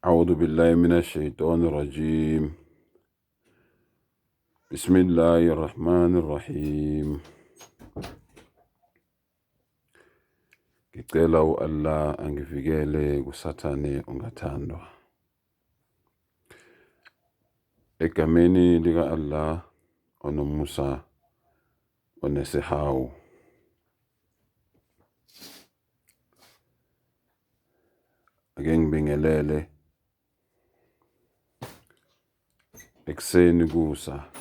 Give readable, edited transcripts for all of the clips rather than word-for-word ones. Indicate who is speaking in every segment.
Speaker 1: أعوذ بالله من الشيطان الرجيم. بسم الله الرحمن الرحيم. Ngicela Allah angivikele kusathane ongathandwa. Egameni lika Allah onomusa onesihawu. Ake ngibingelele ekseni kusa.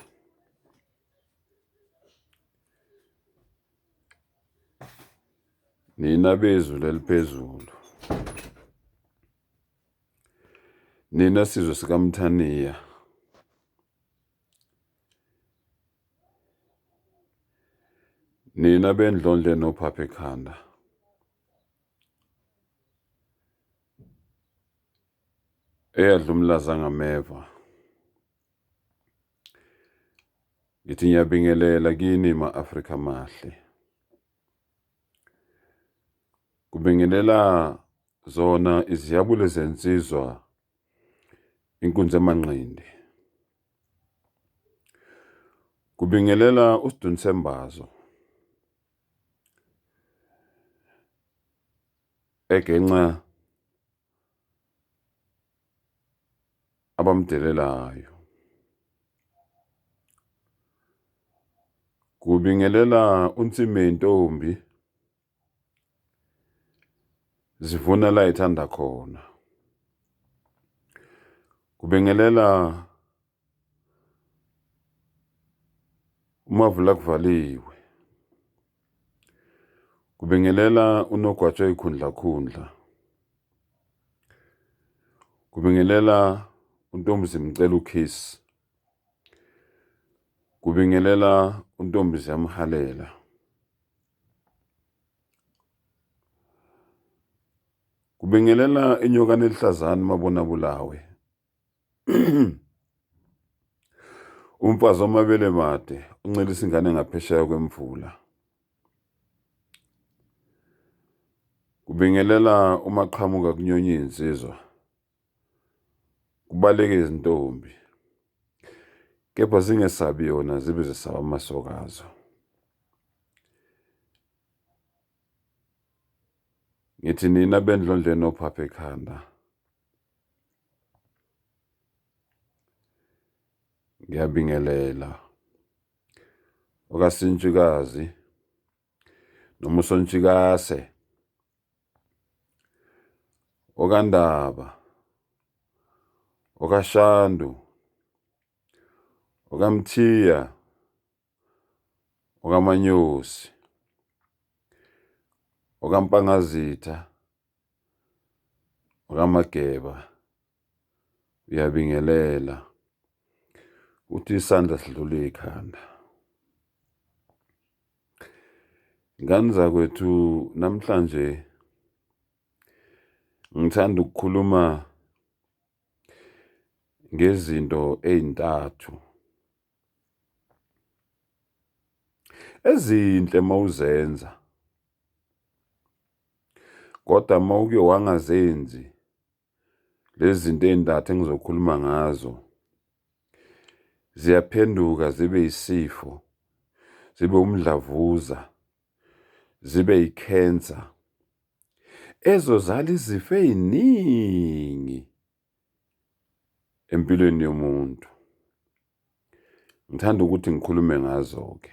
Speaker 1: Nina bezulu eliphezulu. Nina sizwe sikaMthaniya. Nina bendlondle nophapha ekhanda. Eyadla umlaza ngameva. Ngithi ngiyabingelela kini ma-Afrika mahle. Kubingelela zona iziyabulo zensizwa inkunzi emanqindi. Kubingelela uSidunisembazo egenxa abamdelelayo. Kubingelela uNsime intombi zivuna la ithanda khona. Kubingelela uMavula kuvaliwe. Kubingelela unogwatsha ikhundla. Kubingelela uNtombizi Mcela uKiss. Kubingelela uNtombizi Yamhalela. Kubingelela inyokane elihlazana mabona bulawe. Umfazi wamabele made uncelisa ingane ngaphesheya kwemvula. Kubingelela umaqhamuka kunyonya insizwa. Kubaleke izintombi. Kepha zingesabi yona zibe zisaba amasokazo. Ngithi nina bendlondle nophapha ekhanda. Ngiyabingelela. Okasintshikazi nomusontshikase. Okandaba. Okashandu. Okamthiya. Okamanyosi. Okampangazitha. Okamageba. Uyabingelela. Uthi isandla sidlule ikhanda. Ngani zakwethu namhlanje ngithanda ukukhuluma ngezinto ezintathu ezinhle mawuzenza, kodwa mawuke wangazenzi lezi zinto ezintathu engizokhuluma ngazo, ziyaphenduka zibe yisifo, zibe umdlavuza, zibe yicancer ezozala izifo eziningi empilweni yomuntu. Ngithanda ukuthi ngikhulume ngazo ke.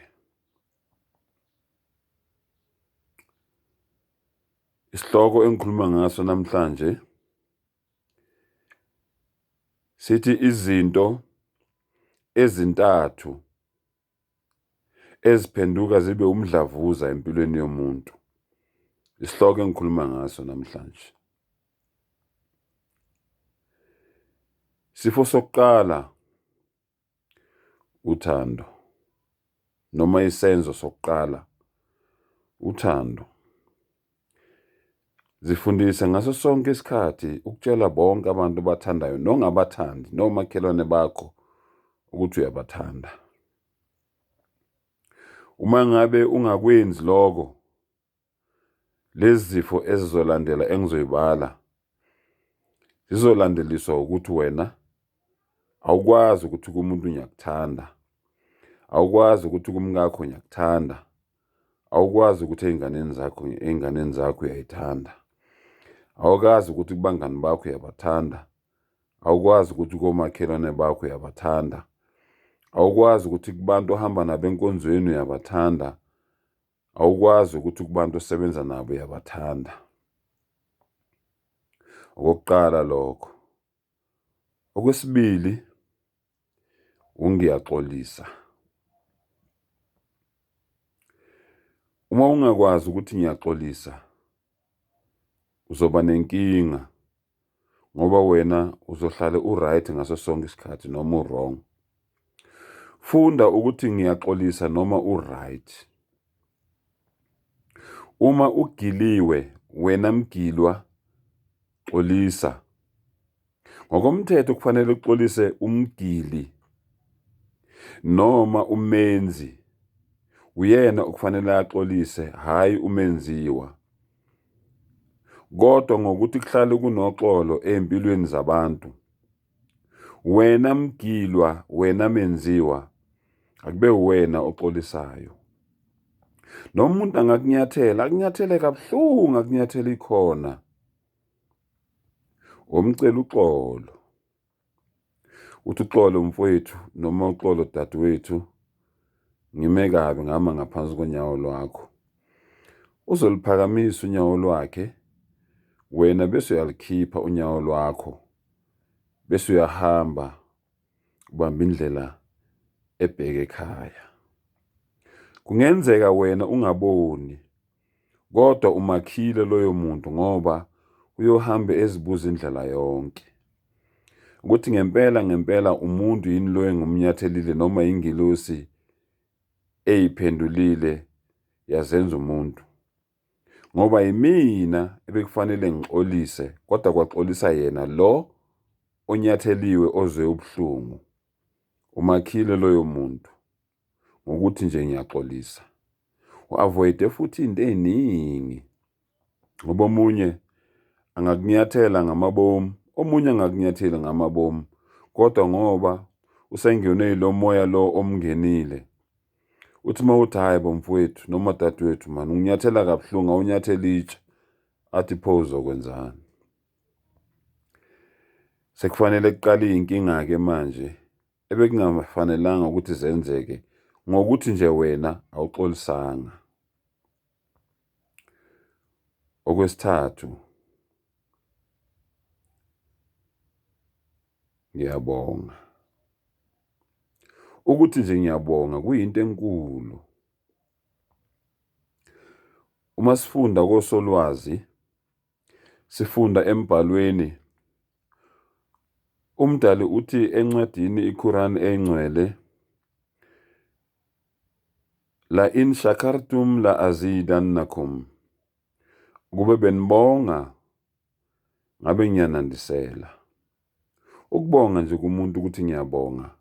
Speaker 1: Isihloko engikhuluma ngaso namhlanje sithi izinto ezintathu eziphenduka zibe umdlavuza empilweni yomuntu. Isihloko engikhuluma ngaso namhlanje. Sifo sokuqala uthando, noma isenzo sokuqala uthando. Zifundise ngaso sonke isikhathi ukutshela bonke abantu bathandayo nongabathandi nomakhelwane bakho ukuthi uyabathanda. Uma ngabe ungakwenzi lokho, lezi zifo ezizolandela engizoyibala zizolandeliswa ukuthi wena awukwazi ukuthi kumuntu ngiyakuthanda, awukwazi ukuthi kumkakho ngiyakuthanda, awukwazi ukuthi ey'nganeni zakho uyayithanda, awukwazi ukuthi kubangani bakho uyabathanda, awukwazi ukuthi komakhelwane bakho uyabathanda, awukwazi ukuthi kubantu ohamba nabo enkonzweni uyabathanda, awukwazi ukuthi kubantu osebenza nabo uyabathanda. Okokuqala lokho. Okwesibili, ungiyaxolisa. Uma ungakwazi ukuthi ngiyaxolisa, uzoba nenkinga ngoba wena uzohlale u-right ngaso sonke isikhathi noma u-wrong. Funda ukuthi ngiyaxolisa noma u-right. Uma ugiliwe, wena mgilwa, xolisa. Ngokomthetho kufanele uxolise umgili noma umenzi. Uyena okufanele axolise, hayi umenziwa. Kodwa ngokuthi kuhlale kunoxolo empilweni zabantu, wena mgilwa, wena menziwa, akube wena oxolisayo. Noma umuntu angakunyathela, akunyathele kabuhlungu, akunyathele ikhona. Umcela uxolo. Uthi uxolo mfowethu noma uxolo dadewethu, ngime kabi ngama ngaphansi konyawo lwakho. Uzoliphakamisa unyawo lwakhe, wena bese uyalikhipha unyawo lwakho, bese uyahamba ubamba indlela ebheke ekhaya. Kungenzeka wena ungaboni, kodwa umakhile loyo muntu ngoba uyohambe ezibuza indlela yonke ukuthi ngempela umuntu yini lo engumnyathelile noma ingilosi eyiphendulile yazenza umuntu. Ngoba yimina ebekufanele ngixolise, kodwa kwaxolisa yena lo onyatheliwe ozwe ubuhlungu. Umakhile loyo muntu ngokuthi nje ngiyaxolisa. U-avoide futhi into ey'ningi ngoba omunye angakunyathela ngamabomu, omunye angakunyatheli ngamabomu, kodwa ngoba usengenwe ilo moya lo omngenile, uthi uma uthi hayi bo mfowethu noma dadewethu mani unginyathela kabuhlungu, awunyathela itshe, athi pho uzokwenzani? Sekufanele kuqale iy'nkinga-ke manje ebekungafanelanga ukuthi zenzeke ngokuthi nje wena awuxolisanga. Okwesithathu, ngiyabonga. Ukuthi nje ngiyabonga kuyinto enkulu. Uma sifunda kosolwazi, sifunda embhalweni, umdali uthi encwadini iQuran engcwele, la in shakartum la azidannakum. Kube benibonga ngabe ngiyanandisela. Ukubonga nje kumuntu ukuthi ngiyabonga,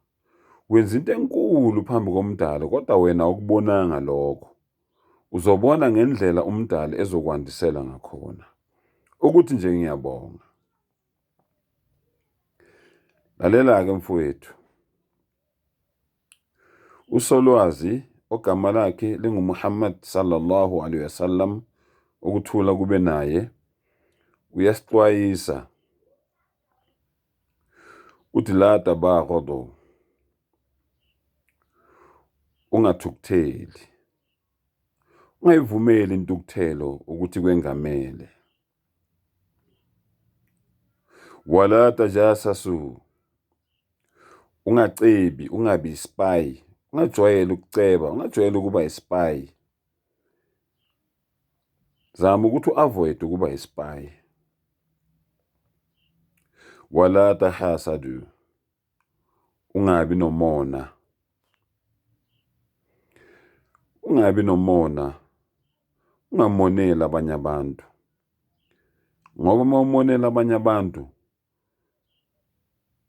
Speaker 1: wenza into enkulu phambi komdali, kodwa wena awukubonanga lokho. Uzobona ngendlela umdali ezokwandisela ngakhona. Ukuthi nje ngiyabonga. Lalela-ke mfowethu. Usolwazi ogama lakhe linguMuhammad sallallahu alaihi wasallam, ukuthula kube naye, uyasixwayisa uthi la tabaghadu, ungathukutheli, ungayivumeli intukuthelo ukuthi kwengamele. Wala tajasasu, ungacebi, ungabi spy, ungajwayeli ukuceba, ungajwayeli ukuba ispy. Zama ukuthi u-avoid ukuba ispy. Wala tahasadu, ungabi nomona. Ungabi nomona, ungamonela abanye abantu. Ngoba uma umonela abanye abantu,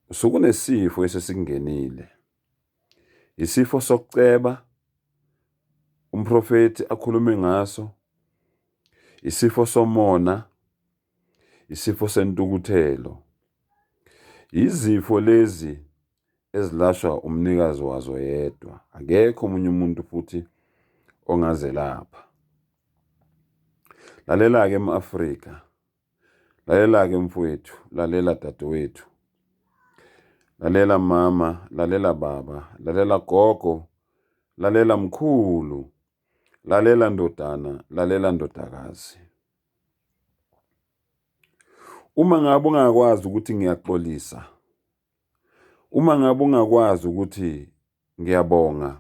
Speaker 1: usukunesifo esesikungenile. Isifo sokuceba, umprofeti akhulume ngaso, isifo somona, isifo sentukuthelo. Izifo lezi ezilashwa umnikazi wazo yedwa, akekho omunye umuntu futhi ongazelapha. Lalela-ke ema-Afrika, lalela-ke mfowethu, lalela dadewethu, lalela mama, lalela baba, lalela gogo, lalela mkhulu, lalela ndodana, lalela ndodakazi. Uma ngabe ungakwazi ukuthi ngiyaxolisa, uma ngabe ungakwazi ukuthi ngiyabonga,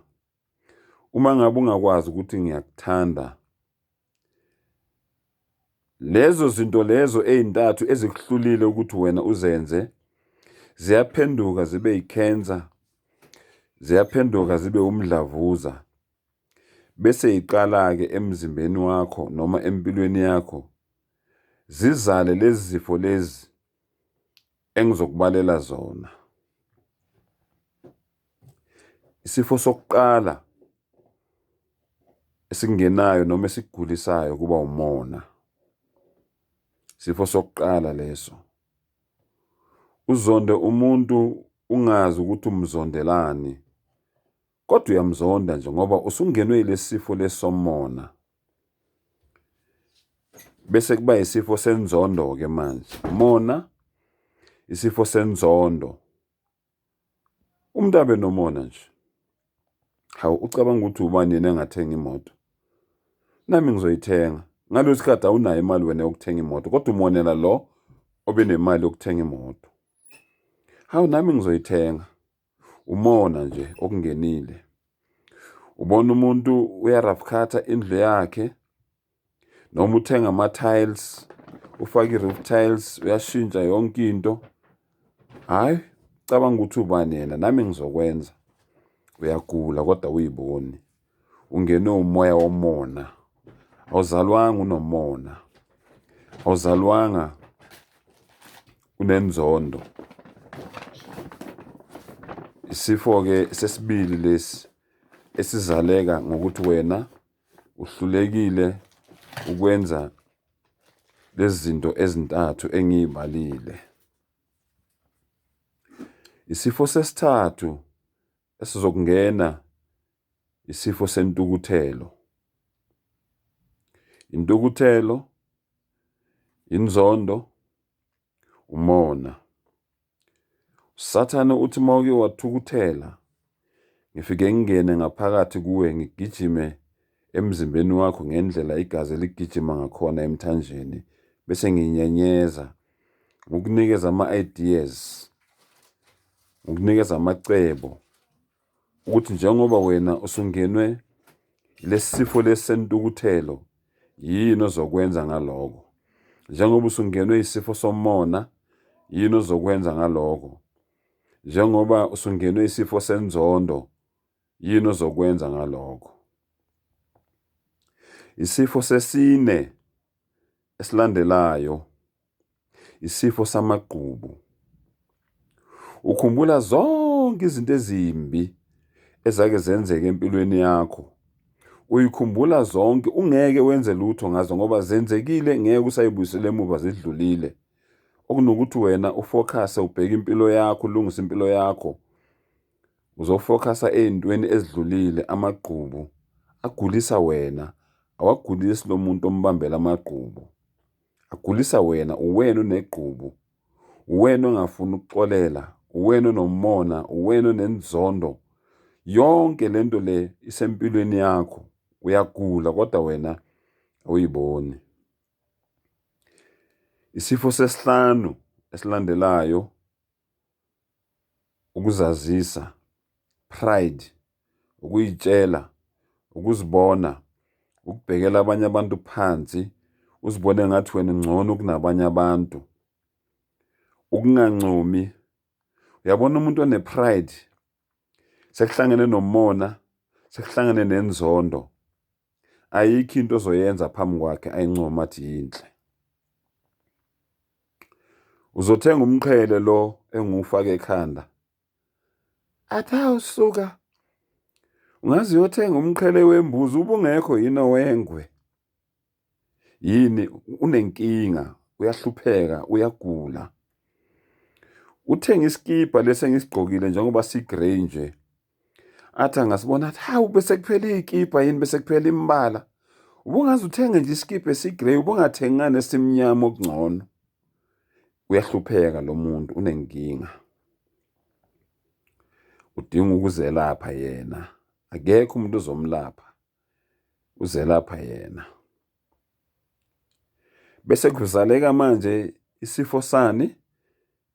Speaker 1: uma ngabe ungakwazi ukuthi ngiyakuthanda, lezo zinto lezo ey'ntathu ezikuhlulile ukuthi wena uzenze ziyaphenduka zibe yi-cancer, ziyaphenduka zibe umdlavuza, bese iqala-ke emzimbeni wakho noma empilweni yakho zizale lezi zifo lezi engizokubalela zona. Isifo sokuqala esingenayo noma esikugulisayo kuba umona. Isifo sokuqala leso. Uzonde umuntu ungazi ukuthi umzondelani, kodwa uyamzonda nje ngoba usungenwe yilesi sifo lesomona. Bese kuba isifo senzondo-ke manje. Umona, isifo senzondo. Umuntu abe nomona nje. Hawu, ucabanga ukuthi ubani yena engathenga imoto? Nami ngizoyithenga. Ngaleso sikhathi awunayo imali wena yokuthenga imoto, kodwa umonela lo obe nemali yokuthenga imoto. Hawu, nami ngizoyithenga. Umona nje okungenile. Ubona umuntu uyarafkhatha indlu yakhe, noma uthenga ama-tiles, ufake i-roof tiles, uyashintsha yonke into. Hayi, cabanga ukuthi ubani yena, nami ngizokwenza. Uyagula kodwa uyiboni. Ungenwe umoya womona. Awuzalwanga unomona. Awuzalwanga unenzondo. Isifo-ke sesibili lesi esizaleka ngokuthi wena uhlulekile ukwenza lezi zinto ezintathu engiyibalile. Isifo sesithathu esizokungena, isifo sentukuthelo. Intukuthelo, inzondo, umona. Usathane uthi mawuke wathukuthela, ngifike ngingene ngaphakathi kuwe, ngigijime emzimbeni wakho ngendlela igazi ligijima ngakhona emthanjeni, bese nginyenyeza, ukunikeza ama-ideas, ukunikeza amacebo ukuthi njengoba wena usungenwe lesi sifo lesentukuthelo, yini ozokwenza ngaloko? Njengoba usungenwe isifo somona, yini ozokwenza ngaloko? Njengoba usungenwe isifo senzondo, yini ozokwenza ngaloko? Isifo sesine esilandelayo, isifo samagqubu. Ukhumbula zonke izinto ezimbi ezake zenzeka empilweni yakho. Uyikhumbula zonke, ungeke wenze lutho ngazo ngoba zenzekile, ngeke usayibuyisele emuva, zidlulile. Okunokuthi wena ufocuse ubheke impilo yakho, ulungise impilo yakho. Uzofocasa ezintweni ezidlulile. Amagqubu agulisa wena, awagulisi lo muntu ombambela amagqubu. Agulisa wena, uwena onegqubu, uwena ongafuni ukuxolela, uwena onomona, uwena onenzondo. Yonke lento le isempilweni yakho. Uyagula kodwa wena awuyiboni. Isifo sesihlanu esilandelayo, ukuzazisa, pride, ukuyitshela, ukuzibona, ukubhekela abanye abantu phansi, uzibone ngathi wena ngcono kunabanye abantu. Ukungancomi. Uyabona umuntu one-pride sekuhlangene nomona, sekuhlangene nenzondo. Ayikho into ozoyenza phambi kwakhe ayincoma athi yinhle. Uzothenga umqhele lo engiwufaka ekhanda, athi awusuka, ungaze uyothenga umqhele wembuzi, ubungekho yini owengwe? Yini unenkinga, uyahlupheka, uyagula. Uthenga iskipa lesi engisigqokile njengoba sigrey nje. Athi angasibona athi, hawu bese kuphela ikipa yini, bese kuphela imbala. Ubungaze uthenge nje iskipa esigrey, ubungathenganga esimnyama okungcono. Uyahlupheka lo muntu, unenkinga. Udinga ukuzelapha yena. Akekho umuntu ozomlapha. Uzelapha yena. Bese kuzaleka manje isifo sani?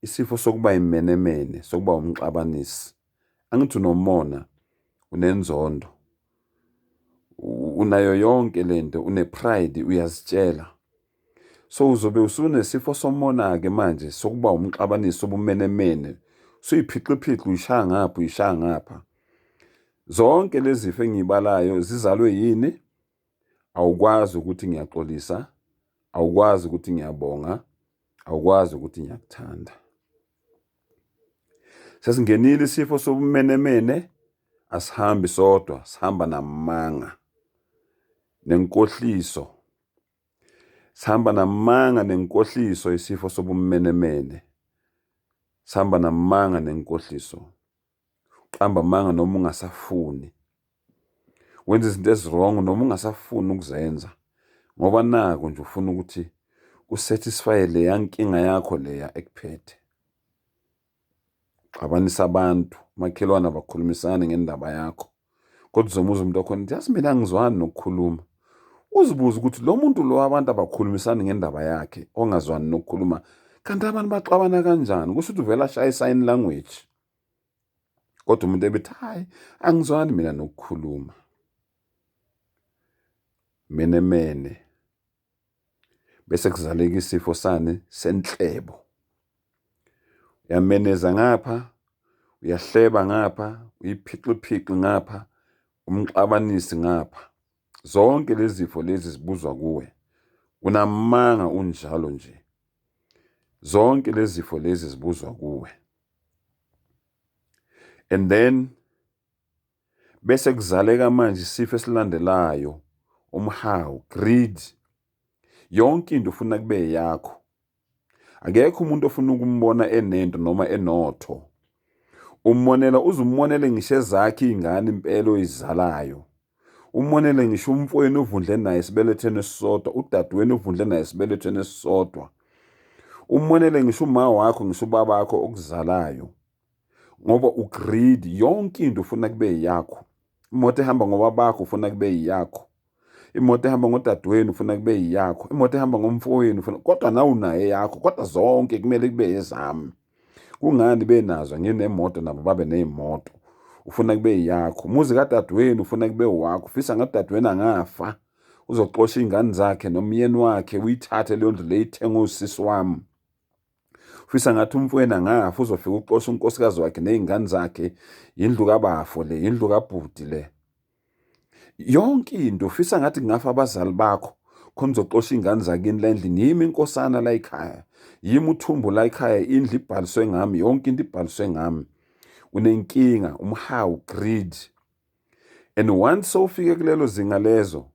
Speaker 1: Isifo sokuba imenemene, sokuba umxabanisi. Angithi unomona, unenzondo. Unayo yonke lento, une-pride, uyazitshela. So uzobe usunesifo somona-ke manje sokuba umxabanisi, sobumenemene. Suyiphiqiphiqi, uyishaya ngapha, uyishaya ngapha. Zonke lezi zifo engiyibalayo zizalwe yini? Awukwazi ukuthi ngiyaxolisa, awukwazi ukuthi ngiyabonga, awukwazi ukuthi ngiyakuthanda. Sesingenile isifo sobumenemene, asihambi sodwa, sihamba namanga nenkohliso. Sihamba namanga nenkohliso isifo sobumenemene. Sihamba namanga nenkohliso. Uqamba amanga noma ungasafuni. Wenza izinto ezirong noma ungasafuni ukuzenza. Ngoba nako nje ufuna ukuthi usatisfy le yankinga yakho leya ekuphethe. Xabanisa abantu, makhelwane abakhulumisani ngendaba yakho. Kodwa uzomuza umuntu wakhona ukuthi yasi mina angizwani nokukhuluma. Uzibuza ukuthi lo muntu lo abantu abakhulumisani ngendaba yakhe ongazwani nokukhuluma, kanti abantu baxabana kanjani? Kusho ukuthi uvela shaya sign language. Kodwa umuntu ebethi hayi angizwani mina nokukhuluma. Menemene. Bese kuzaleka isifo sani? Senhlebo. Uyameneza ngapha, uyahleba ngapha, uyiphiqiphiqi ngapha, umxabanisi ngapha. Zonke lezi zifo lezi zibuzwa kuwe. Unamanga unjalo nje. Zonke lezi zifo lezi zibuzwa kuwe. And then bese kuzaleka manje isifo esilandelayo, umhawu, greed. Yonke into ufuna kube yakho. Akekho umuntu ofuna ukumbona enento noma enotho. Umonela, uzumonele ngisho ezakhe izingane impela oyizalayo. Umonele ngisho umfowenu uvundle naye isibelethweni esisodwa, udadewenu uvundle naye isibelethweni esisodwa. Umonele ngisho uma wakho, ngisho ubaba wakho okuzalayo. Ngoba ugreed, yonke into ufuna kube yakho. Imoto ehamba ngobabakho ufuna kube yakho. Imoto ehamba ngodadewenu ufuna kube yakho. Imoto ehamba ngomfowenu ufuna, kodwa nawe unayo yakho, kodwa zonke kumele kube ezami. Kungani benazo nginemoto nabo babe nezimoto? Ufuna kube yakho. Umuzi kadadewenu ufuna kube wakho. Ufisa ngadadewenu angafa, uzoxosha izingane zakhe nomyeni wakhe, uyithathe leyo ndlu leyithenga usisi wami. Ufisa ngathi umfowenu angafa, uzofika uxosha unkosikazi wakhe nezingane zakhe, indlu kabafo le, indlu kabhuti le. Yonke into ufisa ngathi kungafa abazali bakho, khona uzoxosha izingane zakini la endlini. Yimi inkosana la ekhaya, yimi uthumbu la ekhaya, indlu ibhaliswe ngami, yonke into ibhaliswe ngami. Unenkinga, umhawu, greed. And once sowufike kulelo zinga lezo,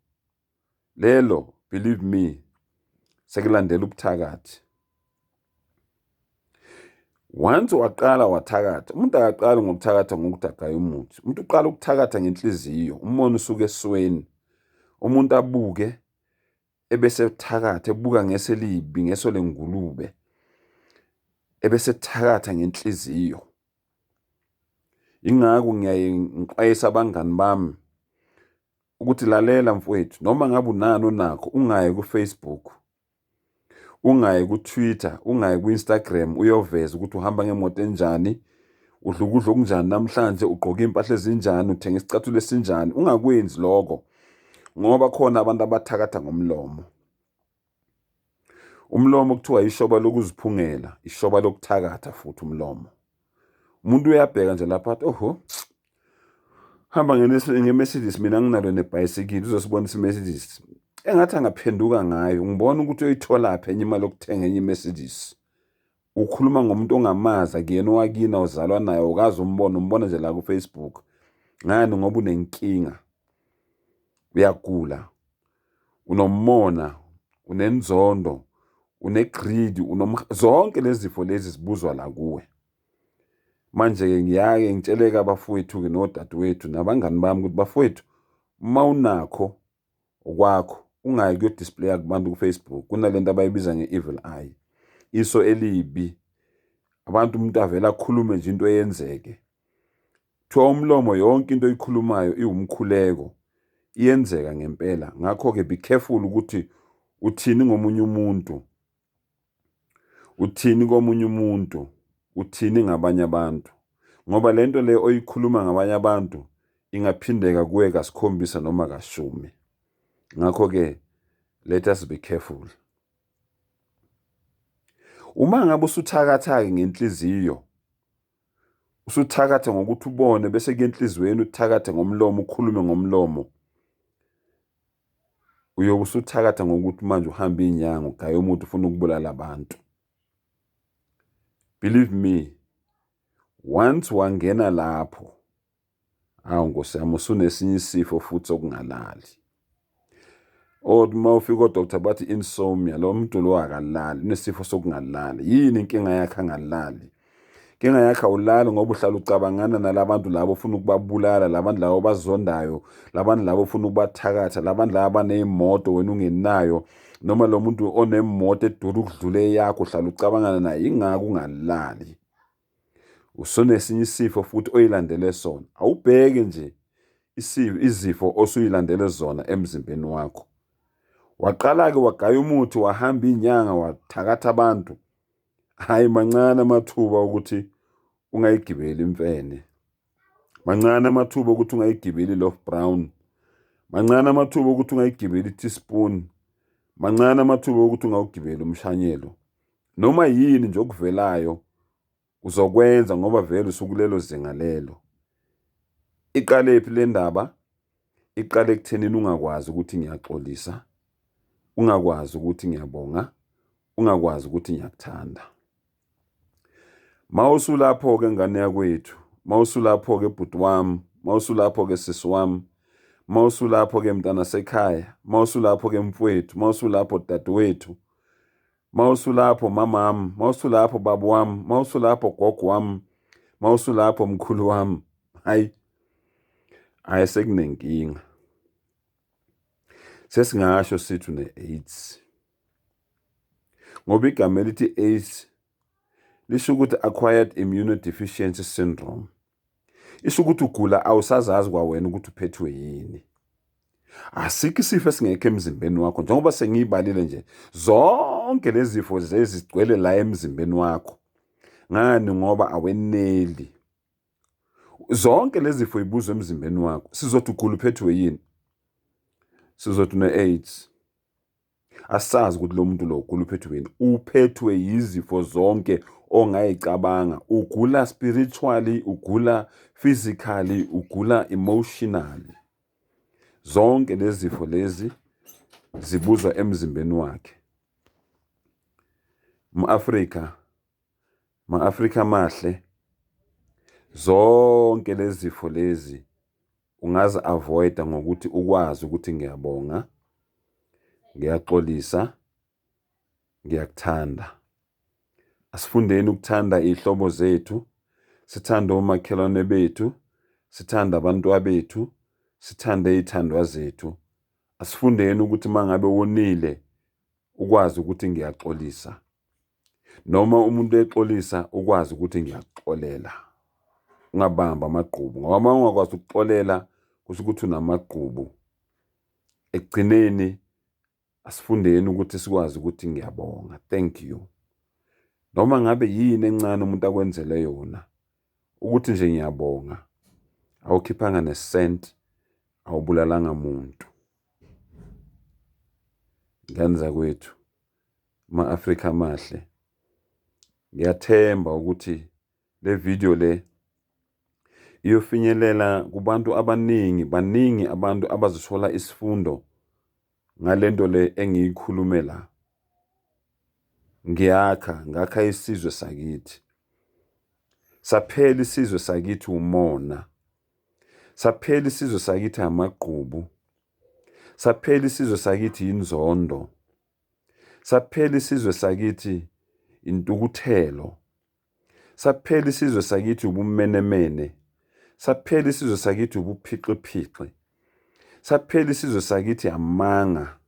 Speaker 1: lelo, believe me, sekulandela ubuthakathi. Once waqala wathakatha, umuntu akaqala ngokuthakatha ngokuthi agaye umuthi. Umuntu uqala ukuthakatha ngenhliziyo, umono usuke esweni. Umuntu abuke ebese thakatha, ebuka ngeso libi, ngeso lengulube. Ebese thakatha ngenhliziyo. Ingakho ngiyaye ngixwayisa abangani bami ukuthi lalela mfowethu, noma ngabe unani onakho, ungaye ku-Facebook, ungaye ku-Twitter, ungaye ku-Instagram uyoveza ukuthi uhamba ngemoto enjani, udla ukudla okunjani namhlanje, ugqoka impahla ezinjani, uthenga isicathulo esinjani. Ungakwenzi lokho ngoba khona abantu abathakatha ngomlomo. Umlomo kuthiwa ishoba lokuziphungela, ishoba lokuthakatha futhi umlomo. Umuntu uyabheka nje lapha athi oho, hamba nge-Mercedes, mina nginalo nebhayisikili, uzosibonisa i-Mercedes. Engathi angaphenduka ngayo, ngibona ukuthi uyithola phi enye imali yokuthenga enye i-Mercedes. Ukhuluma ngomuntu ongamazi, akuyena owakini awuzalwa naye, awukazi umbona nje la ku-Facebook. Ngani? Ngoba unenkinga, uyagula, unomona, unenzondo, une-greed, zonke lezi zifo lezi zibuzwa la kuwe. Manje-ke ngiyake ngitsheleke abafowethu-ke nodadewethu nabangani bami ukuthi bafowethu, uma unakho okwakho ungayi kuyodisplaya kubantu ku-Facebook. Kunalento abayibiza nge-evil eye, iso elibi. Abantu umuntu avele akhulume nje into eyenzeke. Kuthiwa umlomo yonke into oyikhulumayo iwumkhuleko, iyenzeka ngempela. Ngakho-ke be careful ukuthi uthini ngomunye umuntu, uthini komunye umuntu, uthini ngabanye abantu, ngoba lento le oyikhuluma ngabanye abantu ingaphindeka kuwe kasikhombisa noma kashumi. Ngakho-ke let us be careful. Uma ngabe usuthakathaka ngenhliziyo, usuthakatha ngokuthi ubone bese kuyenhlizweni uthakathe ngomlomo, ukhulume ngomlomo, uyobe usuthakatha ngokuthi manje uhamba inyanga ugaya umuntu ufuna ukubulala abantu. Believe me, once wangena lapho, hawu Nkosi yami, usunesinye isifo futhi sokungalali. Uma ufika odokotela bathi insomnia, lo muntu lo akalali, unesifo sokungalali. Yini inkinga yakhe angalali? Inkinga yakhe awulali ngoba uhlala ucabangana nalabantu labo ufuna ukubabulala, labantu labo bazondayo, labantu labo ufuna ukubathakatha, labantu labo abaney'moto wena ungenayo, noma lo muntu onemoto edura ukudlula eyakho uhlala ucabangana naye. Ingako ungalali. Usunesinye isifo futhi oyilandele sona. Awubheke nje izifo osuyilandele zona emzimbeni wakho. Waqala-ke wagaya umuthi, wahamba inyanga, wathakatha abantu. Hayi, mancane amathuba ukuthi ungayigibeli imfene. Mancane amathuba ukuthi ungayigibeli loaf brown. Mancane amathuba ukuthi ungayigibeli i-teaspoon. Mancane amathuba ukuthi ungawugibeli umshanyelo. Noma yini nje okuvelayo uzokwenza ngoba vele usukulelo zinga lelo. Iqalephi le ndaba? Iqale ekuthenini ungakwazi ukuthi ngiyaxolisa, ungakwazi ukuthi ngiyabonga, ungakwazi ukuthi ngiyakuthanda. Mawusulapho-ke ngane yakwethu, mawusulapho-ke bhuti wami, mawusulapho-ke sisi wami, mawusulapho-ke mntana sekhaya, mawusulapho-ke mfowethu, mawusulapho dadewethu, mawusulapho mamami, mawusulapho baba wami, mawusulapho gogo wami, mawusulapho mkhulu wami, hayi sekunenkinga. Sesingasho sithi une-AIDS, ngoba igama elithi AIDS lisho ukuthi acquired immunodeficiency syndrome. Isho ukuthi ugula awusazazi kwawena ukuthi uphethwe yini. Asikho isifo esingekho emzimbeni wakho, njengoba sengiyibalile nje zonke lezi zifo zezigcwele la emzimbeni wakho. Ngani? Ngoba aweneli. Zonke lezi zifo ibuzwe emzimbeni wakho. Sizothi ugula uphethwe yini? Sizothi une-AIDS. Asazi ukuthi lo muntu lo ugula uphethwe yini. Uphethwe yizifo zonke ongayicabanga. Ugula spiritually, ugula physically, ugula emotionally. Zonke lezi zifo lezi zibuzwa emzimbeni wakhe. Ma-Afrika mahle, zonke lezi zifo lezi ungazi avoida ngokuthi ukwazi ukuthi ngiyabonga, ngiyaxolisa, ngiyakuthanda. Asifundeni ukuthanda izihlobo zethu, sithande omakhelwane bethu, sithande abantu bethu, sithande izithandwa zethu. Asifundeni ukuthi mangabe wonile ukwazi ukuthi ngiyaxolisa, noma umuntu exolisa ukwazi ukuthi ngiyaxolela. Ungabamba amagqubu, ngoba uma ungakwazi ukuxolela kusho ukuthi unamagqubu. Ekugcineni asifundeni ukuthi sikwazi ukuthi ngiyabonga, thank you. Noma ngabe yini encane umuntu akwenzele yona, ukuthi nje ngiyabonga, awukhiphanga nesent, awubulalanga muntu. Ngani zakwethu, ma-Afrika mahle, ngiyathemba ukuthi le video le iyofinyelela kubantu baningi abantu abazithola isifundo ngalento le engiyikhulume la. Ngakha isizwe sakithi. Saphela isizwe sakithi umona. Saphela isizwe sakithi amagqubu. Saphela isizwe sakithi inzondo. Saphela isizwe sakithi intukuthelo. Saphela isizwe sakithi ubumenemene. Saphela isizwe sakithi ubuphiqiphiqi. Saphela isizwe sakithi amanga.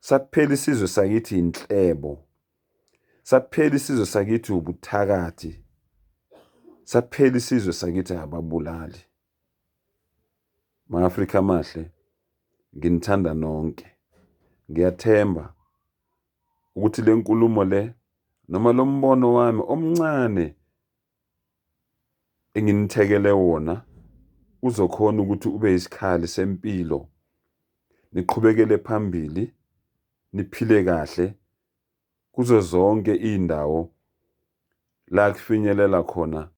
Speaker 1: Saphela isizwe sakithi inhlebo. Saphela isizwe sakithi ubuthakathi. Saphela isizwe sakithi ababulali. Ma-Afrika amahle, nginithanda nonke. Ngiyathemba ukuthi le nkulumo le noma lo mbono wami omncane enginithekele wona uzokhona ukuthi ube isikhali sempilo. Niqhubekele phambili, niphile kahle kuzo zonke indawo la kufinyelela khona